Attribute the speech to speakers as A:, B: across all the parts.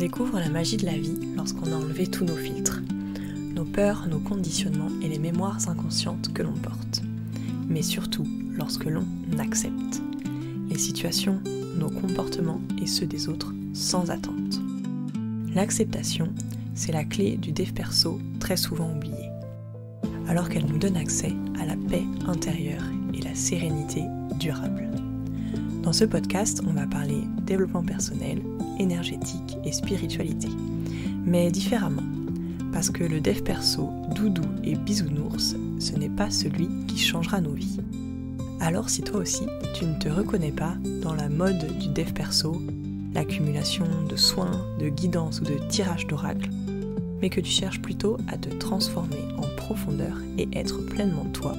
A: découvre la magie de la vie lorsqu'on a enlevé tous nos filtres, nos peurs, nos conditionnements et les mémoires inconscientes que l'on porte. Mais surtout lorsque l'on accepte les situations, nos comportements et ceux des autres sans attente. L'acceptation, c'est la clé du dev perso très souvent oubliée, alors qu'elle nous donne accès à la paix intérieure et la sérénité durable. Dans ce podcast, on va parler développement personnel, énergétique et spiritualité, mais différemment, parce que le dev perso, doudou et bisounours, ce n'est pas celui qui changera nos vies. Alors si toi aussi, tu ne te reconnais pas dans la mode du dev perso, l'accumulation de soins, de guidance ou de tirage d'oracle, mais que tu cherches plutôt à te transformer en profondeur et être pleinement toi,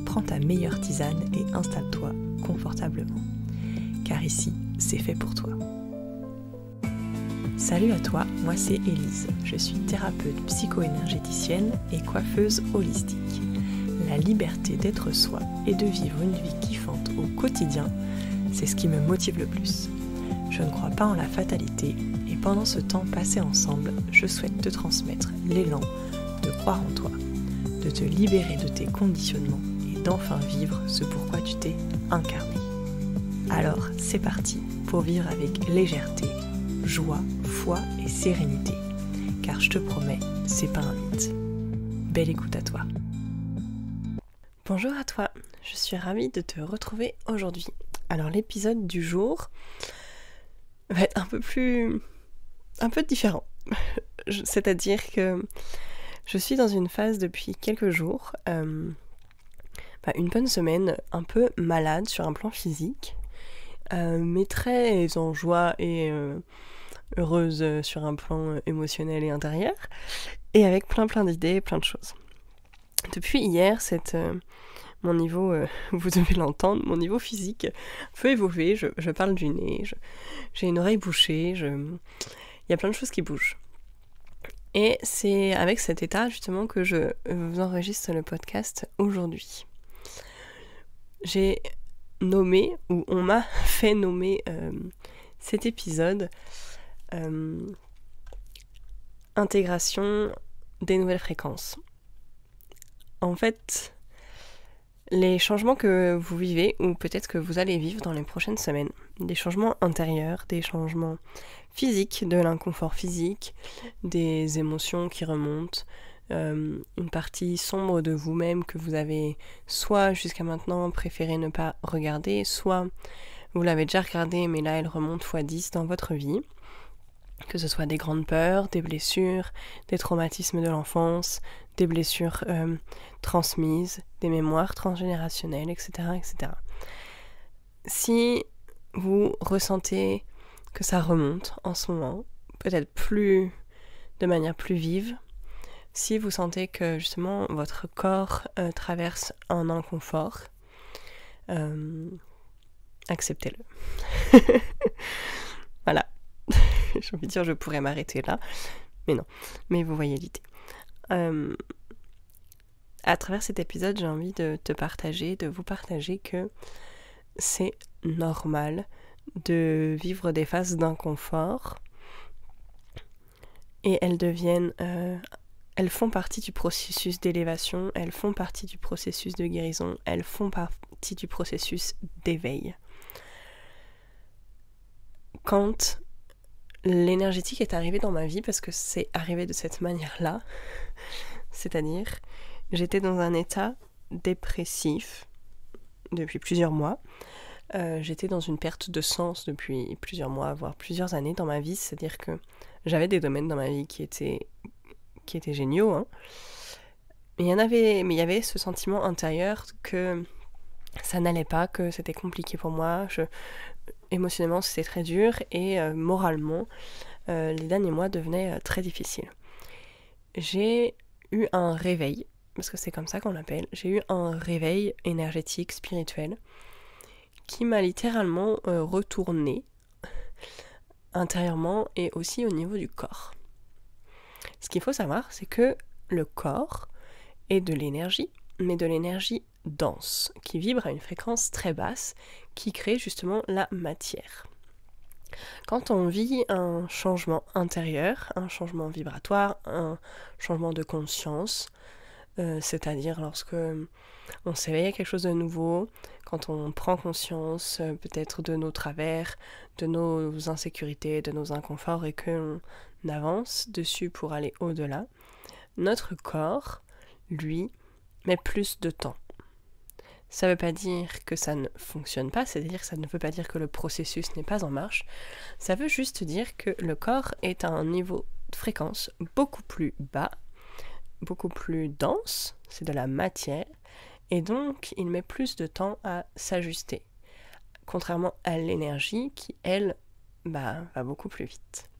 A: prends ta meilleure tisane et installe-toi confortablement. Car ici, c'est fait pour toi. Salut à toi, moi c'est Élise. Je suis thérapeute psycho-énergéticienne et coiffeuse holistique. La liberté d'être soi et de vivre une vie kiffante au quotidien, c'est ce qui me motive le plus. Je ne crois pas en la fatalité et pendant ce temps passé ensemble, je souhaite te transmettre l'élan de croire en toi, de te libérer de tes conditionnements et d'enfin vivre ce pourquoi tu t'es incarné. Alors, c'est parti pour vivre avec légèreté, joie, foi et sérénité. Car je te promets, c'est pas un mythe. Belle écoute à toi. Bonjour à toi, je suis ravie de te retrouver aujourd'hui. Alors l'épisode du jour va être un peu différent. C'est-à-dire que je suis dans une phase depuis quelques jours, une bonne semaine, un peu malade sur un plan physique, mais très en joie et heureuse sur un plan émotionnel et intérieur, et avec plein d'idées, plein de choses. Depuis hier, mon niveau, vous devez l'entendre, mon niveau physique peut évoluer, je parle du nez, j'ai une oreille bouchée, il y a plein de choses qui bougent. Et c'est avec cet état justement que je vous enregistre le podcast aujourd'hui. J'ai nommé, ou on m'a fait nommer cet épisode intégration des nouvelles fréquences. En fait, les changements que vous vivez, ou peut-être que vous allez vivre dans les prochaines semaines, des changements intérieurs, des changements physiques, de l'inconfort physique, des émotions qui remontent, une partie sombre de vous-même que vous avez soit jusqu'à maintenant préféré ne pas regarder, soit vous l'avez déjà regardée mais là elle remonte x10 dans votre vie, que ce soit des grandes peurs, des blessures, des traumatismes de l'enfance, des blessures transmises, des mémoires transgénérationnelles, etc., etc. Si vous ressentez que ça remonte en ce moment, peut-être de manière plus vive, si vous sentez que justement votre corps traverse un inconfort, acceptez-le. Voilà. J'ai envie de dire je pourrais m'arrêter là, mais non. Mais vous voyez l'idée. À travers cet épisode, j'ai envie de vous partager que c'est normal de vivre des phases d'inconfort et elles font partie du processus d'élévation, elles font partie du processus de guérison, elles font partie du processus d'éveil. Quand l'énergétique est arrivée dans ma vie, parce que c'est arrivé de cette manière-là, c'est-à-dire j'étais dans un état dépressif depuis plusieurs mois, j'étais dans une perte de sens depuis plusieurs mois, voire plusieurs années dans ma vie, c'est-à-dire que j'avais des domaines dans ma vie qui étaient géniaux, hein. Mais il y avait ce sentiment intérieur que ça n'allait pas, que c'était compliqué pour moi, émotionnellement c'était très dur et moralement les derniers mois devenaient très difficiles. J'ai eu un réveil, parce que c'est comme ça qu'on l'appelle, j'ai eu un réveil énergétique, spirituel, qui m'a littéralement retourné intérieurement et aussi au niveau du corps. Ce qu'il faut savoir, c'est que le corps est de l'énergie, mais de l'énergie dense, qui vibre à une fréquence très basse, qui crée justement la matière. Quand on vit un changement intérieur, un changement vibratoire, un changement de conscience, c'est-à-dire lorsque on s'éveille à quelque chose de nouveau, quand on prend conscience peut-être de nos travers, de nos insécurités, de nos inconforts et qu'on avance dessus pour aller au-delà, notre corps, lui, met plus de temps. Ça ne veut pas dire que ça ne fonctionne pas, c'est-à-dire que ça ne veut pas dire que le processus n'est pas en marche, ça veut juste dire que le corps est à un niveau de fréquence beaucoup plus bas, beaucoup plus dense, c'est de la matière, et donc il met plus de temps à s'ajuster, contrairement à l'énergie qui, elle, va beaucoup plus vite.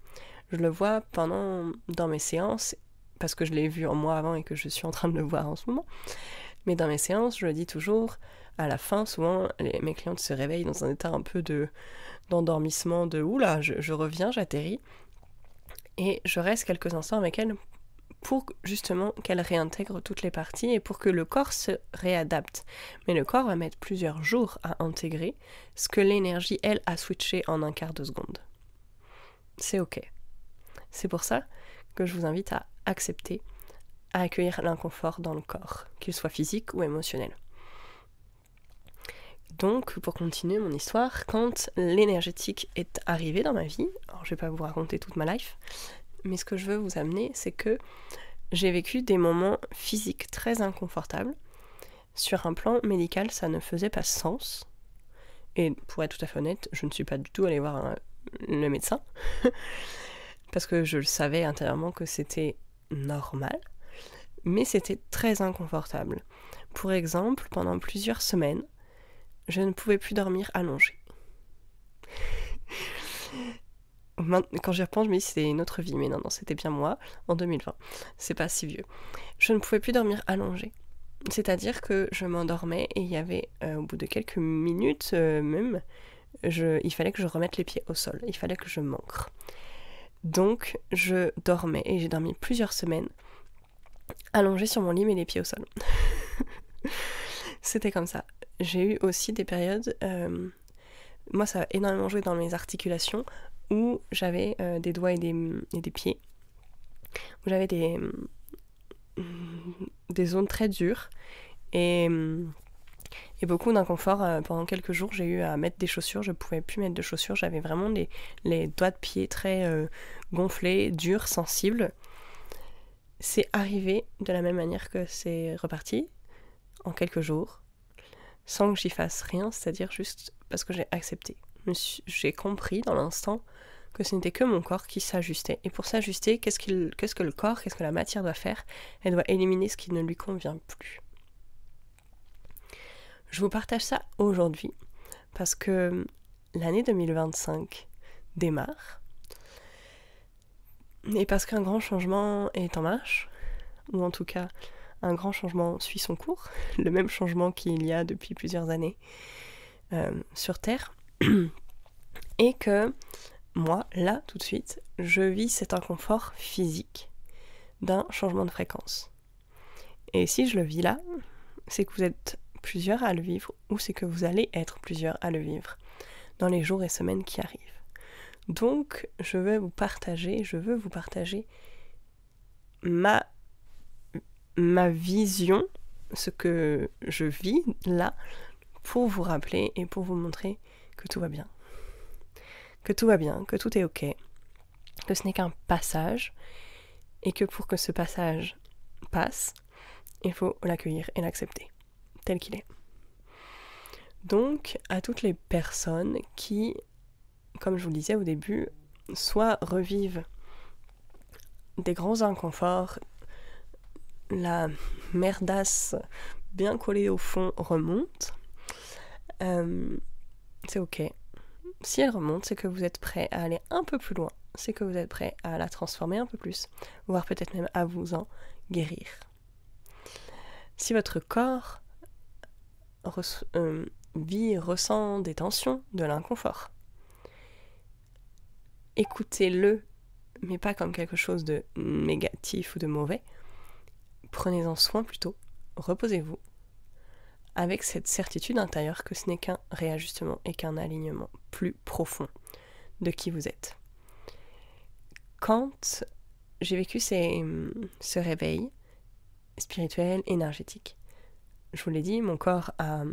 A: Je le vois dans mes séances, parce que je l'ai vu en moi avant et que je suis en train de le voir en ce moment, mais dans mes séances, je le dis toujours, à la fin, souvent, mes clientes se réveillent dans un état un peu d'endormissement, de « oula, je reviens, j'atterris », et je reste quelques instants avec elles pour justement qu'elles réintègrent toutes les parties et pour que le corps se réadapte. Mais le corps va mettre plusieurs jours à intégrer ce que l'énergie, elle, a switché en un quart de seconde. C'est ok. C'est pour ça que je vous invite à accepter, à accueillir l'inconfort dans le corps, qu'il soit physique ou émotionnel. Donc, pour continuer mon histoire, quand l'énergétique est arrivé dans ma vie, alors je vais pas vous raconter toute ma life, mais ce que je veux vous amener, c'est que j'ai vécu des moments physiques très inconfortables. Sur un plan médical, ça ne faisait pas sens. Et pour être tout à fait honnête, je ne suis pas du tout allée voir le médecin, parce que je le savais intérieurement que c'était normal. Mais c'était très inconfortable. Pour exemple, pendant plusieurs semaines, je ne pouvais plus dormir allongée. Quand j'y repense, je me dis c'était une autre vie, mais non, c'était bien moi, en 2020. C'est pas si vieux. Je ne pouvais plus dormir allongée. C'est-à-dire que je m'endormais et il y avait, au bout de quelques minutes même, il fallait que je remette les pieds au sol. Il fallait que je m'ancre. Donc, je dormais et j'ai dormi plusieurs semaines allongée sur mon lit mais les pieds au sol. C'était comme ça. J'ai eu aussi des périodes, moi ça a énormément joué dans mes articulations, où j'avais des doigts et des pieds, où j'avais des zones très dures et beaucoup d'inconfort. Pendant quelques jours, j'ai eu à mettre des chaussures, je pouvais plus mettre de chaussures, j'avais vraiment les doigts de pied très gonflés, durs, sensibles. C'est arrivé de la même manière que c'est reparti, en quelques jours, sans que j'y fasse rien, c'est-à-dire juste parce que j'ai accepté. J'ai compris dans l'instant que ce n'était que mon corps qui s'ajustait. Et pour s'ajuster, qu'est-ce que le corps, qu'est-ce que la matière doit faire? Elle doit éliminer ce qui ne lui convient plus. Je vous partage ça aujourd'hui parce que l'année 2025 démarre et parce qu'un grand changement est en marche, ou en tout cas un grand changement suit son cours, le même changement qu'il y a depuis plusieurs années sur Terre, et que moi, là, tout de suite, je vis cet inconfort physique d'un changement de fréquence. Et si je le vis là, c'est que vous êtes plusieurs à le vivre, ou c'est que vous allez être plusieurs à le vivre dans les jours et semaines qui arrivent. Donc, je veux vous partager ma vision, ce que je vis là, pour vous rappeler et pour vous montrer que tout va bien. Que tout va bien, que tout est ok, que ce n'est qu'un passage, et que pour que ce passage passe, il faut l'accueillir et l'accepter, tel qu'il est. Donc, à toutes les personnes qui, comme je vous le disais au début, soit revivent des grands inconforts, la merdasse bien collée au fond remonte, c'est ok. Si elle remonte, c'est que vous êtes prêt à aller un peu plus loin, c'est que vous êtes prêt à la transformer un peu plus, voire peut-être même à vous en guérir. Si votre corps ressent des tensions, de l'inconfort, écoutez-le, mais pas comme quelque chose de négatif ou de mauvais. Prenez-en soin plutôt, reposez-vous, avec cette certitude intérieure que ce n'est qu'un réajustement et qu'un alignement plus profond de qui vous êtes. Quand j'ai vécu ce réveil spirituel, énergétique, je vous l'ai dit, mon corps a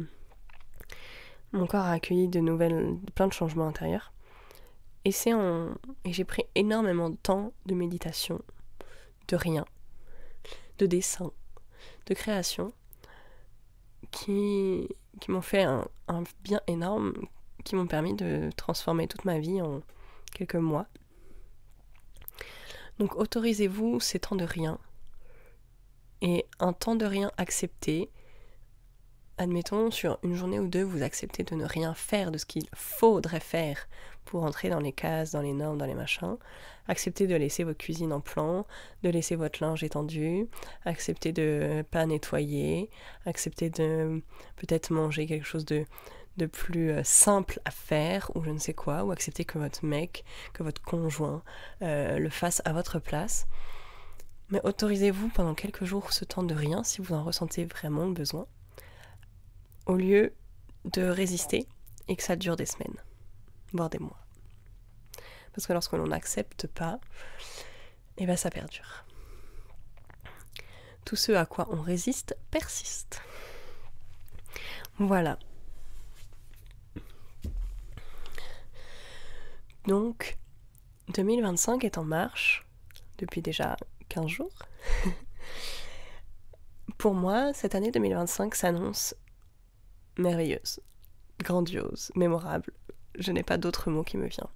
A: accueilli plein de changements intérieurs. Et j'ai pris énormément de temps de méditation, de rien, de dessin, de création, qui m'ont fait un bien énorme, qui m'ont permis de transformer toute ma vie en quelques mois. Donc autorisez-vous ces temps de rien. Et un temps de rien accepté, admettons sur une journée ou deux, vous acceptez de ne rien faire de ce qu'il faudrait faire pour entrer dans les cases, dans les normes, dans les machins. Acceptez de laisser votre cuisine en plan, de laisser votre linge étendu, acceptez de pas nettoyer, acceptez de peut-être manger quelque chose de plus simple à faire ou je ne sais quoi, ou accepter que votre mec, que votre conjoint le fasse à votre place. Mais autorisez-vous pendant quelques jours ce temps de rien si vous en ressentez vraiment le besoin, au lieu de résister et que ça dure des semaines, voire des mois. Parce que lorsque l'on n'accepte pas, eh ben ça perdure. Tout ce à quoi on résiste persiste. Voilà. Donc, 2025 est en marche depuis déjà 15 jours. Pour moi, cette année 2025 s'annonce merveilleuse, grandiose, mémorable. Je n'ai pas d'autre mot qui me vient.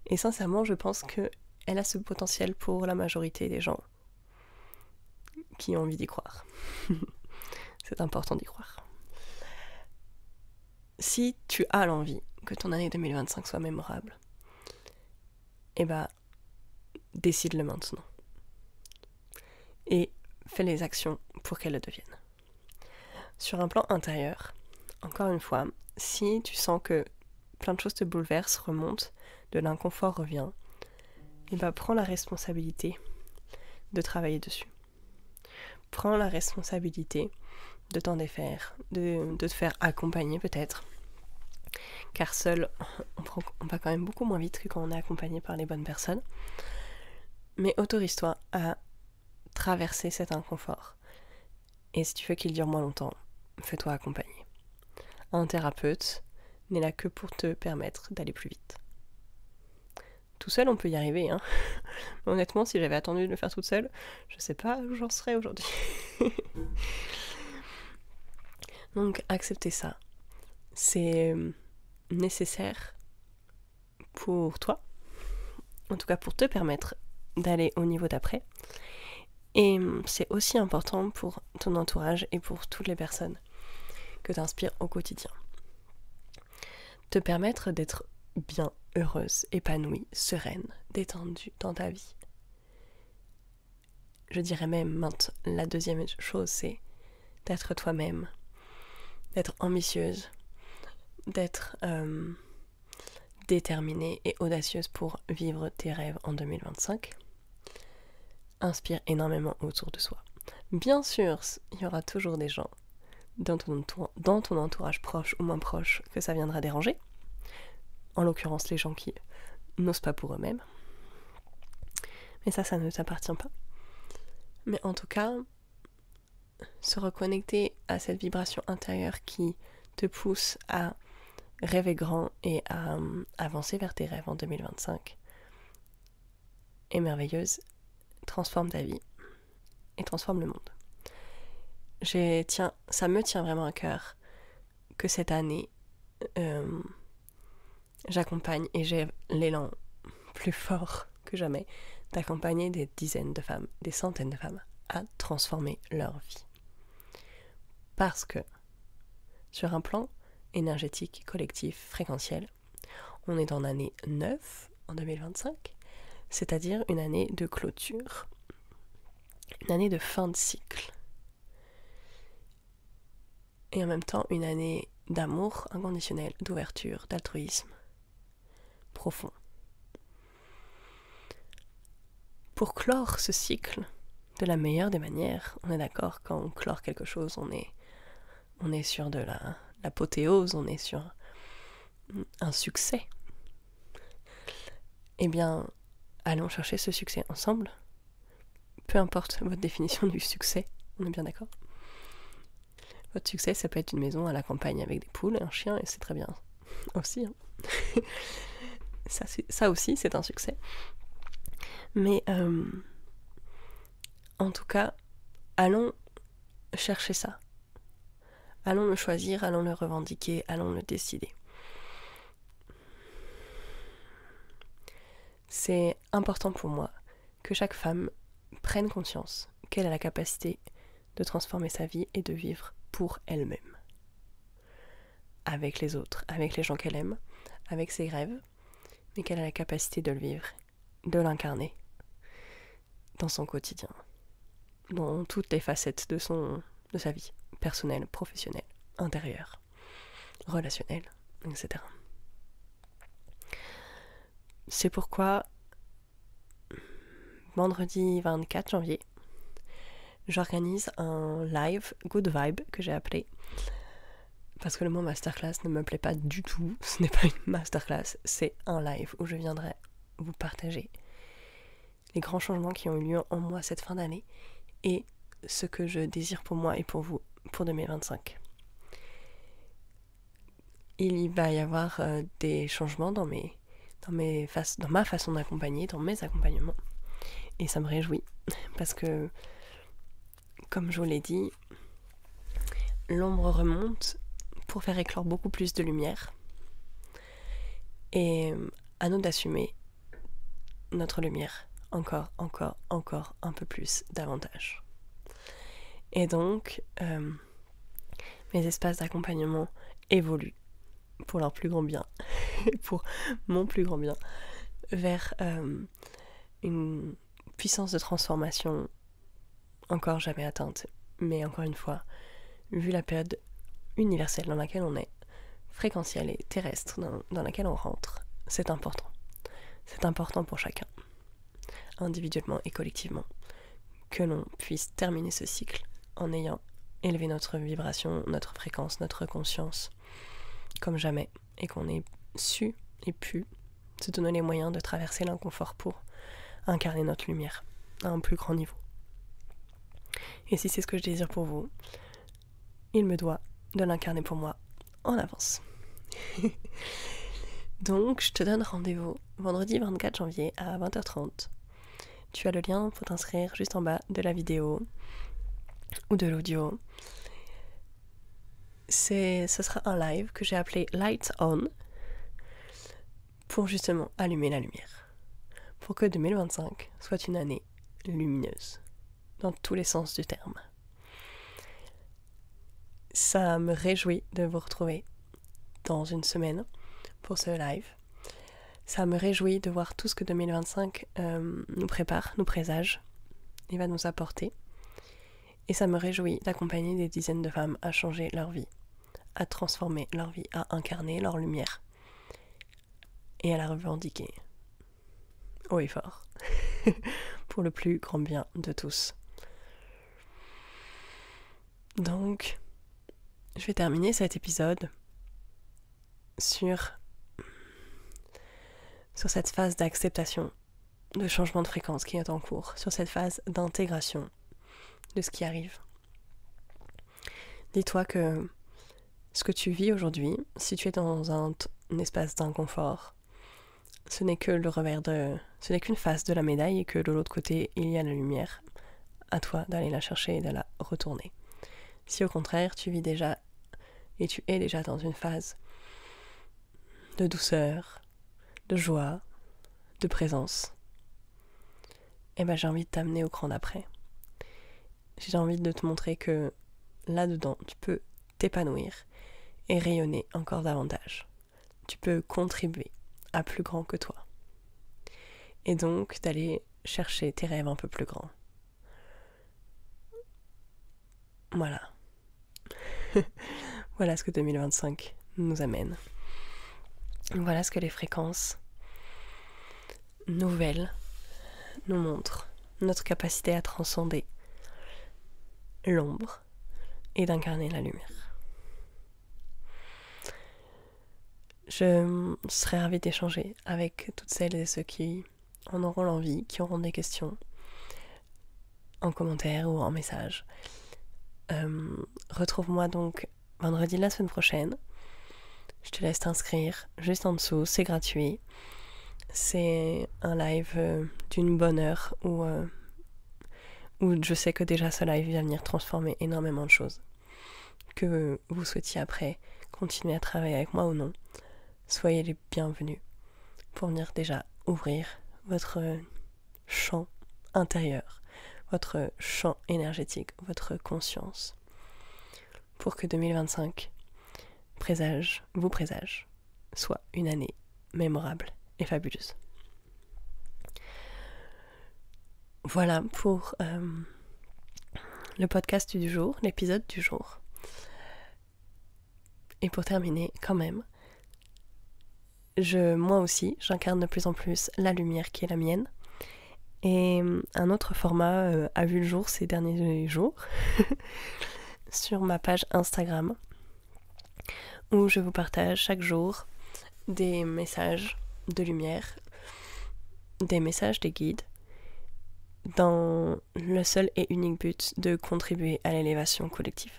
A: Et sincèrement, je pense qu'elle a ce potentiel pour la majorité des gens qui ont envie d'y croire. C'est important d'y croire. Si tu as l'envie que ton année 2025 soit mémorable, eh ben, décide-le maintenant. Et fais les actions pour qu'elle le devienne. Sur un plan intérieur, encore une fois, si tu sens que plein de choses te bouleversent, remontent, de l'inconfort revient, et ben prends la responsabilité de travailler dessus. Prends la responsabilité de t'en défaire, de te faire accompagner peut-être. Car seul, on va quand même beaucoup moins vite que quand on est accompagné par les bonnes personnes. Mais autorise-toi à traverser cet inconfort. Et si tu veux qu'il dure moins longtemps, fais-toi accompagner. Un thérapeute n'est là que pour te permettre d'aller plus vite. Tout seul, on peut y arriver, hein. Mais honnêtement, si j'avais attendu de le faire toute seule, je sais pas où j'en serais aujourd'hui. Donc, accepter ça. C'est nécessaire pour toi, en tout cas pour te permettre d'aller au niveau d'après. Et c'est aussi important pour ton entourage et pour toutes les personnes que tu inspires au quotidien. Te permettre d'être bien, heureuse, épanouie, sereine, détendue dans ta vie. Je dirais même, la deuxième chose, c'est d'être toi-même, d'être ambitieuse, d'être déterminée et audacieuse pour vivre tes rêves en 2025. Inspire énormément autour de soi. Bien sûr, il y aura toujours des gens dans ton entourage proche ou moins proche que ça viendra déranger. En l'occurrence, les gens qui n'osent pas pour eux-mêmes. Mais ça ne t'appartient pas. Mais en tout cas, se reconnecter à cette vibration intérieure qui te pousse à rêver grand et à avancer vers tes rêves en 2025 est merveilleuse, transforme ta vie et transforme le monde. Ça me tient vraiment à cœur que cette année, j'accompagne et j'ai l'élan plus fort que jamais d'accompagner des dizaines de femmes, des centaines de femmes à transformer leur vie. Parce que sur un plan énergétique, collectif, fréquentiel, on est dans l'année 9 en 2025, c'est-à-dire une année de clôture, une année de fin de cycle. Et en même temps, une année d'amour inconditionnel, d'ouverture, d'altruisme profond. Pour clore ce cycle de la meilleure des manières, on est d'accord, quand on clore quelque chose, on est sur de l'apothéose, on est sur un succès. eh bien, allons chercher ce succès ensemble. Peu importe votre définition du succès, on est bien d'accord. Votre succès, ça peut être une maison à la campagne avec des poules et un chien, et c'est très bien aussi. Hein. Ça aussi, c'est un succès. Mais en tout cas, allons chercher ça. Allons le choisir, allons le revendiquer, allons le décider. C'est important pour moi que chaque femme prenne conscience qu'elle a la capacité de transformer sa vie et de vivre pour elle-même. Avec les autres, avec les gens qu'elle aime, avec ses rêves, mais qu'elle a la capacité de le vivre, de l'incarner dans son quotidien, dans toutes les facettes de sa vie, personnelle, professionnelle, intérieure, relationnelle, etc. C'est pourquoi, vendredi 24 janvier, j'organise un live Good Vibe que j'ai appelé, parce que le mot masterclass ne me plaît pas du tout, ce n'est pas une masterclass, c'est un live où je viendrai vous partager les grands changements qui ont eu lieu en moi cette fin d'année et ce que je désire pour moi et pour vous pour 2025. Il va y avoir des changements dans ma façon d'accompagner, dans mes accompagnements. Et ça me réjouit, parce que, comme je vous l'ai dit, l'ombre remonte pour faire éclore beaucoup plus de lumière. Et à nous d'assumer notre lumière encore un peu plus, davantage. Et donc, mes espaces d'accompagnement évoluent pour leur plus grand bien, pour mon plus grand bien, vers une puissance de transformation encore jamais atteinte. Mais encore une fois, vu la période universelle dans laquelle on est, fréquentielle et terrestre dans laquelle on rentre, c'est important. C'est important pour chacun, individuellement et collectivement, que l'on puisse terminer ce cycle en ayant élevé notre vibration, notre fréquence, notre conscience, comme jamais, et qu'on ait su et pu se donner les moyens de traverser l'inconfort pour incarner notre lumière à un plus grand niveau. Et si c'est ce que je désire pour vous, il me doit de l'incarner pour moi en avance. Donc, je te donne rendez-vous vendredi 24 janvier à 20h30. Tu as le lien pour t'inscrire juste en bas de la vidéo ou de l'audio. Ce sera un live que j'ai appelé Lights On pour justement allumer la lumière. Pour que 2025 soit une année lumineuse, dans tous les sens du terme. Ça me réjouit de vous retrouver dans une semaine pour ce live. Ça me réjouit de voir tout ce que 2025 nous prépare, nous présage et va nous apporter. Et ça me réjouit d'accompagner des dizaines de femmes à changer leur vie, à transformer leur vie, à incarner leur lumière et à la revendiquer haut et fort pour le plus grand bien de tous. Donc, je vais terminer cet épisode sur cette phase d'acceptation, de changement de fréquence qui est en cours, sur cette phase d'intégration de ce qui arrive. Dis-toi que ce que tu vis aujourd'hui, si tu es dans un espace d'inconfort, ce n'est qu'une face de la médaille et que de l'autre côté, il y a la lumière. À toi d'aller la chercher et de la retourner. Si au contraire, tu vis déjà et tu es déjà dans une phase de douceur, de joie, de présence, eh ben j'ai envie de t'amener au cran d'après. J'ai envie de te montrer que là-dedans, tu peux t'épanouir et rayonner encore davantage. Tu peux contribuer à plus grand que toi. Et donc d'aller chercher tes rêves un peu plus grands. Voilà. Voilà ce que 2025 nous amène. Voilà ce que les fréquences nouvelles nous montrent. Notre capacité à transcender l'ombre et d'incarner la lumière. Je serais ravie d'échanger avec toutes celles et ceux qui en auront l'envie, qui auront des questions, en commentaire ou en message. Retrouve-moi donc vendredi la semaine prochaine. Je te laisse t'inscrire juste en dessous, c'est gratuit. C'est un live d'une bonne heure où je sais que déjà ce live va venir transformer énormément de choses. Que vous souhaitiez après continuer à travailler avec moi ou non, soyez les bienvenus pour venir déjà ouvrir votre champ intérieur, votre champ énergétique, votre conscience, pour que 2025 vous présage soit une année mémorable et fabuleuse. Voilà pour le podcast du jour, l'épisode du jour. Et pour terminer, quand même, moi aussi, j'incarne de plus en plus la lumière qui est la mienne. Et un autre format a vu le jour ces derniers jours sur ma page Instagram, où je vous partage chaque jour des messages de lumière, des messages des guides, dans le seul et unique but de contribuer à l'élévation collective.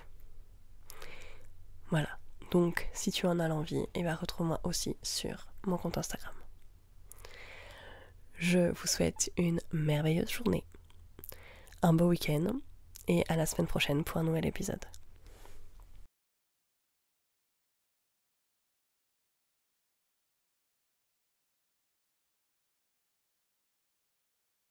A: Voilà. Donc, si tu en as l'envie, retrouve-moi aussi sur mon compte Instagram. Je vous souhaite une merveilleuse journée, un beau week-end et à la semaine prochaine pour un nouvel épisode.